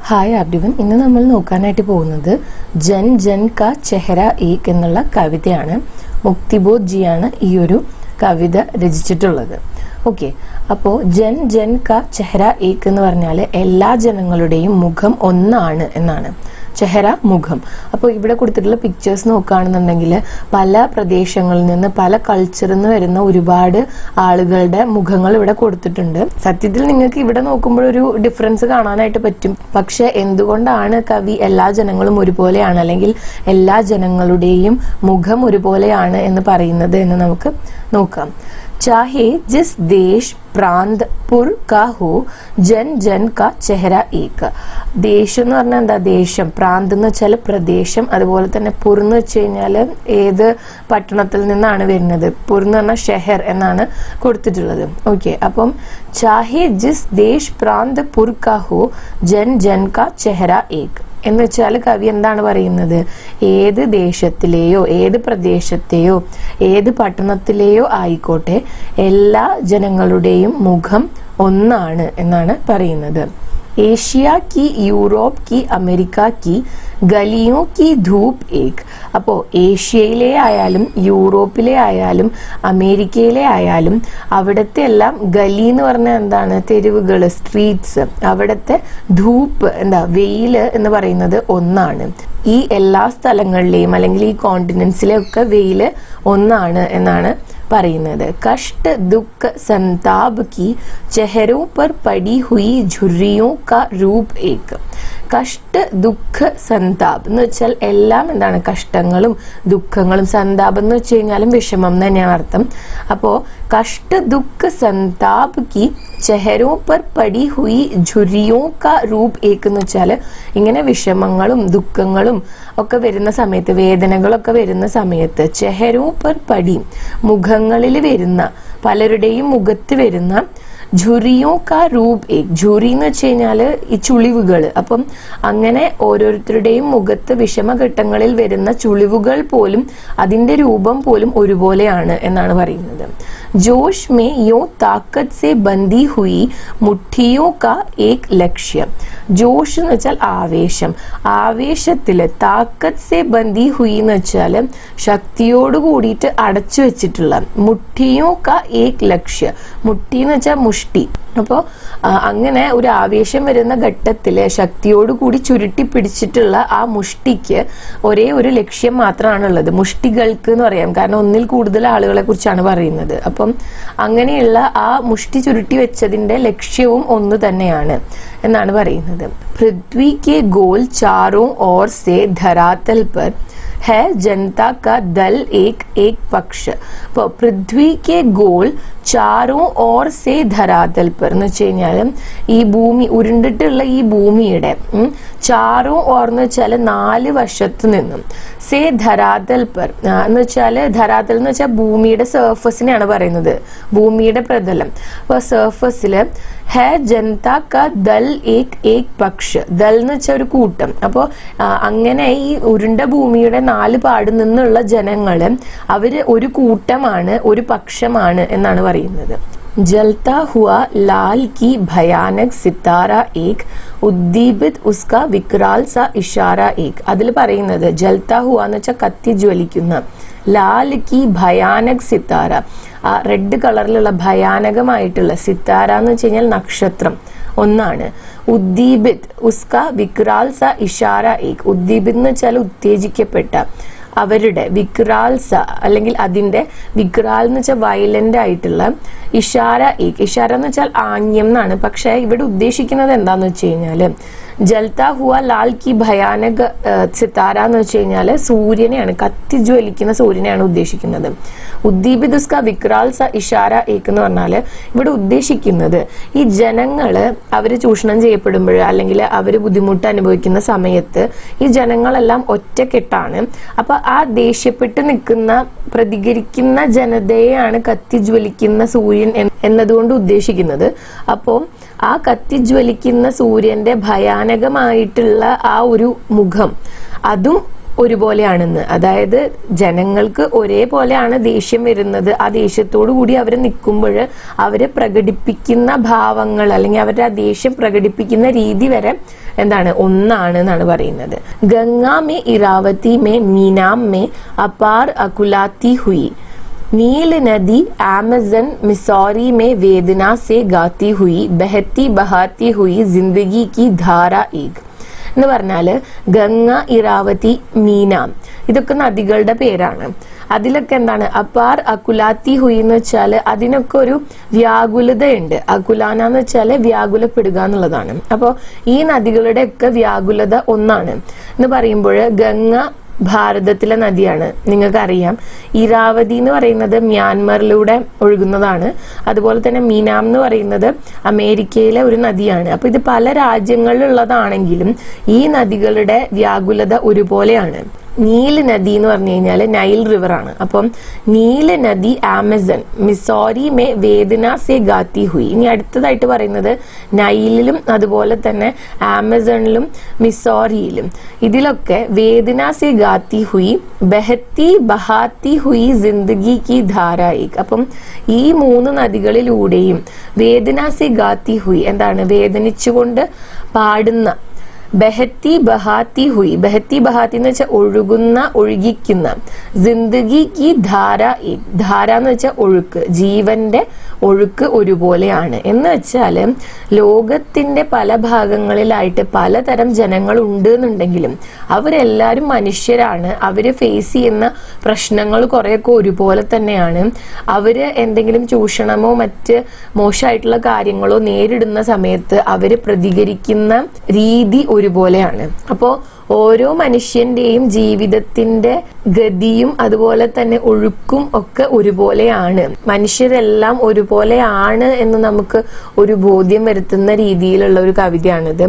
Hi everyone, ഇന്ന് നമ്മൾ നോക്കാനായിട്ട് പോകുന്നത് ജൻ ജൻ കാ ചെഹര ഏക് എന്നുള്ള കവിതയാണ്. മുക്തിബോധ് ജിയാണ് ഈ ഒരു കവിത രചിച്ചിട്ടുള്ളത്. ഓക്കെ, അപ്പോൾ ജൻ ജൻ കാ ചെഹര ഏക് എന്ന് പറഞ്ഞാൽ എല്ലാ ജനങ്ങളുടെയും മുഖം ഒന്നാണ് എന്നാണ്. ചെഹര മുഖം. അപ്പോൾ ഇവിടെ കൊടുത്തിട്ടുള്ള പിക്ചേഴ്സ് നോക്കുകയാണെന്നുണ്ടെങ്കിൽ പല പ്രദേശങ്ങളിൽ നിന്ന് പല കൾച്ചറിൽ നിന്ന് വരുന്ന ഒരുപാട് ആളുകളുടെ മുഖങ്ങൾ ഇവിടെ കൊടുത്തിട്ടുണ്ട്. സത്യത്തിൽ നിങ്ങൾക്ക് ഇവിടെ നോക്കുമ്പോൾ ഒരു ഡിഫറൻസ് കാണാനായിട്ട് പറ്റും. പക്ഷെ എന്തുകൊണ്ടാണ് കവി എല്ലാ ജനങ്ങളും ഒരുപോലെയാണ് അല്ലെങ്കിൽ എല്ലാ ജനങ്ങളുടെയും മുഖം ഒരുപോലെയാണ് എന്ന് പറയുന്നത് എന്ന് നമുക്ക് നോക്കാം. चाहे जिस देश प्रांत पुर का हो जन जन का चेहरा एक. ദേശം എന്ന് പറഞ്ഞാൽ എന്താ? ദേശം. പ്രാന്ത് എന്ന് വെച്ചാൽ പ്രദേശം. അതുപോലെ തന്നെ പുർ എന്ന് വെച്ച് കഴിഞ്ഞാൽ ഏത് പട്ടണത്തിൽ നിന്നാണ് വരുന്നത്. പുർ എന്ന് പറഞ്ഞാൽ ഷെഹർ എന്നാണ് കൊടുത്തിട്ടുള്ളത്. ഓക്കെ, അപ്പം ചാഹെ ജിസ് ദേശ് പ്രാന്ത് പുർ കാ ഹോ ജൻ ജൻ കാ ചെഹര ഏക് എന്ന് വെച്ചാൽ കവി എന്താണ് പറയുന്നത്? ഏത് ദേശത്തിലെയോ ഏത് പ്രദേശത്തെയോ ഏത് പട്ടണത്തിലെയോ ആയിക്കോട്ടെ എല്ലാ ജനങ്ങളുടെയും മുഖം ഒന്നാണ് എന്നാണ് പറയുന്നത്. ഏഷ്യ की യൂറോप की അമേരിക്ക की ഗലിയോ की ധൂപ് ഏക്. അപ്പോൾ ഏഷ്യയിലെ ആയാലും യൂറോപ്പിലെ ആയാലും അമേരിക്കയിലെ ആയാലും അവിടുത്തെ എല്ലാം ഗലി എന്ന് പറഞ്ഞാൽ എന്താണ്? തെരുവുകൾ, സ്ട്രീറ്റ്സ്. അവിടുത്തെ ധൂപ്പ് എന്താ? വെയില് എന്ന് പറയുന്നത് ഒന്നാണ്. ഈ എല്ലാ സ്ഥലങ്ങളിലെയും അല്ലെങ്കിൽ ഈ കോണ്ടിനെന്റ്സിലെ ഒക്കെ വെയില് ഒന്നാണ് എന്നാണ് പറയുന്നത്. കഷ്ട ദുഃഖ സന്താപ് की चेहरों पर पड़ी हुई झुर्रियों का रूप एक. കഷ്ട ദുഃഖ സന്താപ് എന്ന് വെച്ചാൽ എല്ലാം എന്താണ്? കഷ്ടങ്ങളും ദുഃഖങ്ങളും. സന്താപ് എന്ന് വെച്ച് കഴിഞ്ഞാലും വിഷമം തന്നെയാണ് അർത്ഥം. അപ്പോ കഷ്ട ദുഃഖ സന്താപ് की ചെഹരോ പർ പടി ഹുയി ഝുരിയോ കാ റൂപ് ഏക് എന്ന് വെച്ചാൽ ഇങ്ങനെ വിഷമങ്ങളും ദുഃഖങ്ങളും ഒക്കെ വരുന്ന സമയത്ത്, വേദനകളൊക്കെ വരുന്ന സമയത്ത് ചെഹരോ പർ പടി മുഖങ്ങളിൽ വരുന്ന, പലരുടെയും മുഖത്ത് വരുന്ന ഝുരിയോ കാ റൂപ് ഏക്. ഝുരി എന്ന് വെച്ച് കഴിഞ്ഞാൽ ഈ ചുളിവുകൾ. അപ്പം അങ്ങനെ ഓരോരുത്തരുടെയും മുഖത്ത് വിഷമഘട്ടങ്ങളിൽ വരുന്ന ചുളിവുകൾ പോലും അതിന്റെ രൂപം പോലും ഒരുപോലെയാണ് എന്നാണ് പറയുന്നത്. ജോഷ് മേ യോ താക്കത്ത് സെ ബന്ദി ഹുയി മുഠിയോ കാ ഏക് ലക്ഷ്യം. ജോഷ് എന്ന് വെച്ചാൽ ആവേശം. ആവേശത്തില് താക്കത്ത് സെ ബന്ദി ഹുയി എന്ന് വെച്ചാൽ ശക്തിയോട് കൂടിയിട്ട് അടച്ചു വെച്ചിട്ടുള്ള. മുഠിയോ കാ ഏക് ലക്ഷ്യ. മുഠി എന്ന് വെച്ചാൽ മുഷ്ടി. അപ്പോൾ അങ്ങനെ ഒരു ആവേശം വരുന്ന ഘട്ടത്തിൽ ശക്തിയോട് കൂടി ചുരുട്ടി പിടിച്ചിട്ടുള്ള ആ മുഷ്ടിക്ക് ഒരേ ഒരു ലക്ഷ്യം മാത്രമാണുള്ളത്. മുഷ്ടികൾക്ക് എന്ന് പറയാം, കാരണം ഒന്നിൽ കൂടുതൽ ആളുകളെ കുറിച്ചാണ് പറയുന്നത്. അപ്പം അങ്ങനെയുള്ള ആ മുഷ്ടി ചുരുട്ടി വെച്ചതിന്റെ ലക്ഷ്യവും ഒന്ന് തന്നെയാണ് എന്നാണ് പറയുന്നത്. പൃഥ്വി കെ ഗോൽ ചാരോ ഓർ സെ ധരാതൽ പർ है जनता का दल एक एक पक्ष. അപ്പോൾ പൃഥ്വി കെ ഗോൾ ചാരോ ഓർ സേ ധരാതൽ പർ എന്ന് വെച്ച് കഴിഞ്ഞാൽ ഈ ഭൂമി, ഉരുണ്ടിട്ടുള്ള ഈ ഭൂമിയുടെ ചാരോ ഓർ എന്ന് വെച്ചാൽ 4 വശത്തു നിന്നും, സേ ധരാതൽ പർ എന്ന് വെച്ചാൽ ധരാതൽ എന്ന് വെച്ചാൽ ഭൂമിയുടെ സർഫസിനെയാണ് പറയുന്നത്, ഭൂമിയുടെ പ്രതലം. അപ്പോൾ സർഫസില് ഹേ ജനത കാ ദൽ ഏക് ഏക് പക്ഷ്. ദൽ എന്ന് വെച്ചാൽ ഒരു കൂട്ടം. അപ്പോൾ അങ്ങനെ ഈ ഉരുണ്ട ഭൂമിയുടെ 4 പാട് നിന്നുള്ള ജനങ്ങള് അവര് ഒരു കൂട്ടമാണ്, ഒരു പക്ഷമാണ് എന്നാണ് പറയുന്നത്. जलता हुआ लाल की भयानक सितारा एक ഉദ്ദീപിത് ഉസ്ക വിക്രാൽ സ ഇഷാര ഏക്. അതിൽ പറയുന്നത് ജൽത്താ ഹുവ എന്ന് വെച്ചാൽ കത്തി ജ്വലിക്കുന്ന, ലാൽ കി ഭയാനക് സിത്താര, ആ റെഡ് കളറിലുള്ള ഭയാനകമായിട്ടുള്ള, സിത്താര എന്ന് വെച്ച് കഴിഞ്ഞാൽ നക്ഷത്രം ഒന്നാണ്. ഉദ്ദീപിത് ഉസ്ക വിക്രാൽ സ ഇഷാര ഏക്. ഉദ്ദീപിത് എന്ന് വെച്ചാൽ ഉത്തേജിക്കപ്പെട്ട, അവരുടെ വിക്രാൽസ അല്ലെങ്കിൽ അതിന്റെ വിക്രാൽ എന്ന് വെച്ചാൽ വയലന്റ് ആയിട്ടുള്ള, ഇഷാര ഏക്. ഇഷാര എന്ന് വെച്ചാൽ ആംഗ്യം എന്നാണ്. പക്ഷെ ഇവിടെ ഉദ്ദേശിക്കുന്നത് എന്താന്ന് വെച്ച് കഴിഞ്ഞാല് ജൽത്താ ഹുവ ലാൽ കി ഭയാനക സിത്താര എന്ന് വെച്ച് കഴിഞ്ഞാല് സൂര്യനെയാണ്, കത്തി ജ്വലിക്കുന്ന സൂര്യനെയാണ് ഉദ്ദേശിക്കുന്നത്. ഉദ്ദീപിത് ഉസ്ക വിക്രാൽ സ ഇഷാര ഏക് എന്ന് പറഞ്ഞാല് ഇവിടെ ഉദ്ദേശിക്കുന്നത് ഈ ജനങ്ങള് അവര് ചൂഷണം ചെയ്യപ്പെടുമ്പോൾ അല്ലെങ്കിൽ അവര് ബുദ്ധിമുട്ട് അനുഭവിക്കുന്ന സമയത്ത് ഈ ജനങ്ങളെല്ലാം ഒറ്റക്കെട്ടാണ്. അപ്പൊ ആ ദേഷ്യപ്പെട്ട് നിൽക്കുന്ന, പ്രതികരിക്കുന്ന ജനതയെയാണ് കത്തി ജ്വലിക്കുന്ന സൂര്യൻ എന്നതുകൊണ്ട് ഉദ്ദേശിക്കുന്നത്. അപ്പോൾ ആ കത്തിജ്വലിക്കുന്ന സൂര്യന്റെ ഭയാനകമായിട്ടുള്ള ആ ഒരു മുഖം, അതും ഒരുപോലെയാണെന്ന്, അതായത് ജനങ്ങൾക്ക് ഒരേപോലെയാണ് ദേഷ്യം വരുന്നത്. ആ ദേഷ്യത്തോടു കൂടി അവർ നിൽക്കുമ്പോൾ അവര് പ്രകടിപ്പിക്കുന്ന ഭാവങ്ങൾ അല്ലെങ്കിൽ അവരുടെ ആ ദേഷ്യം പ്രകടിപ്പിക്കുന്ന രീതി വരെ എന്താണ്, ഒന്നാണ് എന്നാണ് പറയുന്നത്. Ganga may ഇറാവതി may മീനാം may APAAR അകുലാത്തി ഹുയി, नील नदी अमेज़न मिसौरी में वेदना से गाती हुई बहती बहाती हुई जिंदगी की धारा एक എന്ന് പറഞ്ഞാൽ ഗംഗ, ഇറാവതി, മീനാം ഇതൊക്കെ നദികളുടെ പേരാണ്. അതിലൊക്കെ എന്താണ് അപാർ അകുലാത്തി ഹുയി എന്ന് വെച്ചാൽ അതിനൊക്കെ ഒരു വ്യാകുലതയുണ്ട്. അകുലാന എന്ന് വെച്ചാൽ വ്യാകുലപ്പെടുക എന്നുള്ളതാണ്. അപ്പോൾ ഈ നദികളുടെ ഒക്കെ വ്യാകുലത ഒന്നാണ് എന്ന് പറയുമ്പോൾ ഗംഗ ഭാരതത്തിലെ നദിയാണ്, നിങ്ങൾക്കറിയാം. ഇറാവതി എന്ന് പറയുന്നത് മ്യാൻമറിലൂടെ ഒഴുകുന്നതാണ്. അതുപോലെ തന്നെ മീനാം എന്ന് പറയുന്നത് അമേരിക്കയിലെ ഒരു നദിയാണ്. അപ്പൊ ഇത് പല രാജ്യങ്ങളിലുള്ളതാണെങ്കിലും ഈ നദികളുടെ വ്യാകുലത ഒരുപോലെയാണ്. നീൽ നദി എന്ന് പറഞ്ഞു കഴിഞ്ഞാൽ നൈൽ റിവർ ആണ്. അപ്പം നീൽ നദി ആമസൺ മിസോറി മേ വേദന സെ ഗാത്തി ഹുയി. ഇനി അടുത്തതായിട്ട് പറയുന്നത് നൈലിലും അതുപോലെ തന്നെ ആമസണിലും മിസോറിയിലും ഇതിലൊക്കെ വേദന സെ ഗാത്തി ഹുയി ബഹത്തി ബഹാത്തി ഹുയി ജിന്ദഗി കി ധാരായിക്. അപ്പം ഈ 3 നദികളിലൂടെയും വേദന സെ ഗാത്തി ഹുയി എന്താണ്, വേദനിച്ചുകൊണ്ട് പാടുന്ന. ബഹത്തി ബഹാത്തി ഹുയി, ബഹത്തി ബഹാത്തി എന്ന് വെച്ചാൽ ഒഴുകുന്ന, ഒഴുകിക്കുന്ന. ജിന്ദഗി കി ധാര, ധാര എന്ന് വെച്ചാൽ ഒഴുക്ക്, ജീവന്റെ ഒഴുക്ക് ഒരുപോലെയാണ്. എന്ന് വെച്ചാൽ ലോകത്തിന്റെ പല ഭാഗങ്ങളിലായിട്ട് പലതരം ജനങ്ങൾ ഉണ്ട് എന്നുണ്ടെങ്കിലും അവരെല്ലാവരും മനുഷ്യരാണ്. അവര് ഫേസ് ചെയ്യുന്ന പ്രശ്നങ്ങൾ കുറെയൊക്കെ ഒരുപോലെ തന്നെയാണ്. അവര് എന്തെങ്കിലും ചൂഷണമോ മറ്റ് മോശമായിട്ടുള്ള കാര്യങ്ങളോ നേരിടുന്ന സമയത്ത് അവര് പ്രതികരിക്കുന്ന രീതി ഒരുപോലെയാണ്. അപ്പോൾ ഓരോ മനുഷ്യന്റെയും ജീവിതത്തിന്റെ ഗതിയും അതുപോലെ തന്നെ ഒഴുക്കും ഒക്കെ ഒരുപോലെയാണ്. മനുഷ്യരെല്ലാം ഒരുപോലെയാണ് എന്ന് നമുക്ക് ഒരു ബോധ്യം വരുത്തുന്ന രീതിയിലുള്ള ഒരു കവിതയാണിത്.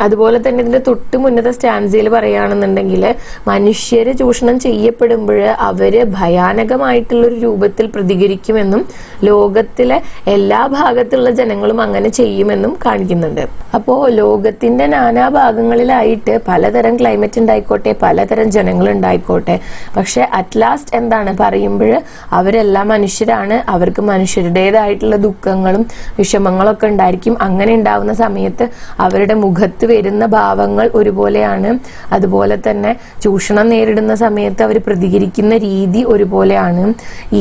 അതുപോലെ തന്നെ ഇതിന്റെ തൊട്ട് മുന്നത്തെ സ്റ്റാൻസയിൽ പറയുകയാണെന്നുണ്ടെങ്കിൽ മനുഷ്യര് ചൂഷണം ചെയ്യപ്പെടുമ്പോൾ അവര് ഭയാനകമായിട്ടുള്ളൊരു രൂപത്തിൽ പ്രതികരിക്കുമെന്നും ലോകത്തിലെ എല്ലാ ഭാഗത്തുള്ള ജനങ്ങളും അങ്ങനെ ചെയ്യുമെന്നും കാണിക്കുന്നുണ്ട്. അപ്പോൾ ലോകത്തിന്റെ നാനാഭാഗങ്ങളിലായിട്ട് പലതരം ക്ലൈമറ്റ് ഉണ്ടായിക്കോട്ടെ, പലതരം ജനങ്ങൾ ഉണ്ടായിക്കോട്ടെ, പക്ഷെ അറ്റ് ലാസ്റ്റ് എന്താണ് പറയുമ്പോൾ അവരെല്ലാം മനുഷ്യരാണ്. അവർക്ക് മനുഷ്യരുടേതായിട്ടുള്ള ദുഃഖങ്ങളും വിഷമങ്ങളൊക്കെ ഉണ്ടായിരിക്കും. അങ്ങനെ ഉണ്ടാവുന്ന സമയത്ത് അവരുടെ മുഖത്ത് വരുന്ന ഭാവങ്ങൾ ഒരുപോലെയാണ്. അതുപോലെ തന്നെ ചൂഷണം നേരിടുന്ന സമയത്ത് അവർ പ്രതികരിക്കുന്ന രീതി ഒരുപോലെയാണ്.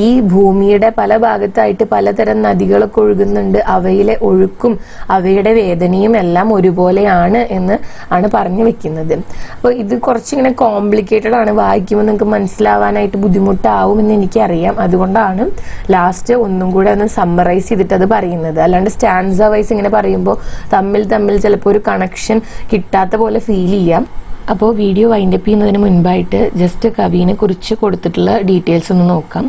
ഈ ഭൂമിയുടെ പല ഭാഗത്തായിട്ട് പലതരം നദികളൊക്കെ ഒഴുകുന്നുണ്ട്. അവയിലെ ഒഴുക്കും അവയുടെ വേദനയും എല്ലാം ഒരുപോലെയാണ് എന്ന് ആണ് പറഞ്ഞു വെക്കുന്നത്. അപ്പോൾ ഇത് കുറച്ചിങ്ങനെ കോംപ്ലിക്കേറ്റഡ് ആണ്, വായിക്കുമ്പോൾ നിങ്ങൾക്ക് മനസ്സിലാവാനായിട്ട് ബുദ്ധിമുട്ടാവും എന്ന് എനിക്കറിയാം. അതുകൊണ്ടാണ് ലാസ്റ്റ് ഒന്നും കൂടെ ഒന്ന് സമ്മറൈസ് ചെയ്തിട്ട് അത് പറയുന്നത്. അല്ലാണ്ട് സ്റ്റാൻസ വൈസ് ഇങ്ങനെ പറയുമ്പോൾ തമ്മിൽ ചിലപ്പോൾ ഒരു കണക്ഷൻ കിട്ടാത്ത പോലെ ഫീൽ ചെയ്യാം. അപ്പോൾ വീഡിയോ വൈൻഡപ്പ് ചെയ്യുന്നതിന് മുൻപായിട്ട് ജസ്റ്റ് കവിനെ കുറിച്ച് കൊടുത്തിട്ടുള്ള ഡീറ്റെയിൽസ് ഒന്ന് നോക്കാം.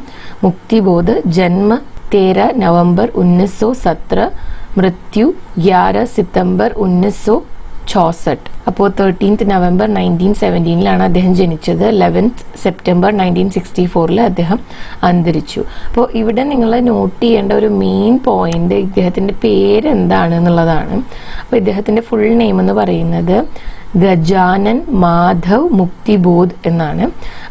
മുക്തിബോധ്, ജന്മ 13 നവംബർ 1917, മൃത്യു 11 സിതംബർ 1964. അപ്പോൾ 13th നവംബർ 1917 അദ്ദേഹം ജനിച്ചത്. 11th സെപ്റ്റംബർ 1964 അദ്ദേഹം അന്തരിച്ചു. അപ്പോൾ ഇവിടെ നിങ്ങൾ നോട്ട് ചെയ്യേണ്ട ഒരു മെയിൻ പോയിന്റ് ഇദ്ദേഹത്തിന്റെ പേര് എന്താണ് എന്നുള്ളതാണ്. അപ്പോൾ ഇദ്ദേഹത്തിന്റെ ഫുൾ നെയിം എന്ന് പറയുന്നത് ഗജാനൻ മാധവ് മുക്തിബോധ് എന്നാണ്.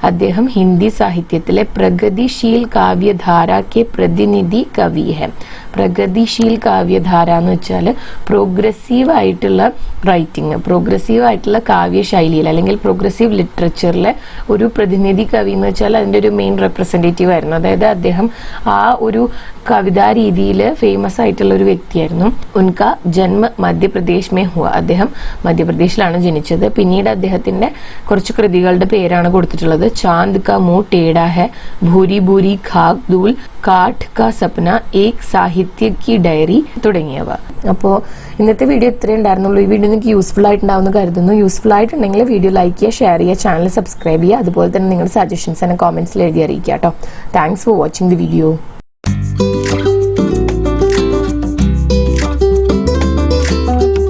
അദ്ദേഹം ഹിന്ദി സാഹിത്യത്തിലെ പ്രഗതിശീൽ കാവ്യധാര കെ പ്രതിനിധി കവി ഹെ. പ്രഗതിശീൽ കാവ്യധാര എന്ന് വെച്ചാൽ പ്രോഗ്രസീവ് ആയിട്ടുള്ള റൈറ്റിംഗ്, പ്രോഗ്രസീവ് ആയിട്ടുള്ള കാവ്യശൈലിയിൽ അല്ലെങ്കിൽ പ്രോഗ്രസീവ് ലിറ്ററേച്ചറിലെ ഒരു പ്രതിനിധി കവി എന്ന് വെച്ചാൽ അതിൻ്റെ ഒരു മെയിൻ റെപ്രസെൻറ്റേറ്റീവ് ആയിരുന്നു. അതായത് അദ്ദേഹം ആ ഒരു കവിതാ രീതിയിൽ ഫേമസ് ആയിട്ടുള്ള ഒരു വ്യക്തിയായിരുന്നു. ഉൻക ജന്മ മധ്യപ്രദേശ് മേ ഹുവ. അദ്ദേഹം മധ്യപ്രദേശിലാണ് ജനിച്ചത്. പിന്നീട് അദ്ദേഹത്തിന്റെ കുറച്ച് കൃതികളുടെ പേരാണ് കൊടുത്തിട്ടുള്ളത്. ചാന്ദ് കാ മുഹ് ടേഡാ ഹെ, ഭൂരി ഭൂരി ഖാക് ധൂൽ, കാഠ് കാ സപ്ന, ഏക് സാഹിത്യ കി ഡയറി തുടങ്ങിയവ. അപ്പോൾ ഇന്നത്തെ വീഡിയോ ഇത്രയും ഉണ്ടായിരുന്നുള്ളൂ. ഈ വീഡിയോ നിങ്ങൾക്ക് യൂസ്ഫുൾ ആയിട്ടുണ്ടാവുമെന്ന് കരുതുന്നു. യൂസ്ഫുൾ ആയിട്ടുണ്ടെങ്കിൽ വീഡിയോ ലൈക്ക് ചെയ്യുക, ഷെയർ ചെയ്യുക, ചാനൽ സബ്സ്ക്രൈബ് ചെയ്യുക. അതുപോലെ തന്നെ നിങ്ങളുടെ സജഷൻസ് ആൻഡ് കോമെന്റ്സിൽ എഴുതി അറിയിക്കുക കേട്ടോ. Thanks for watching the video.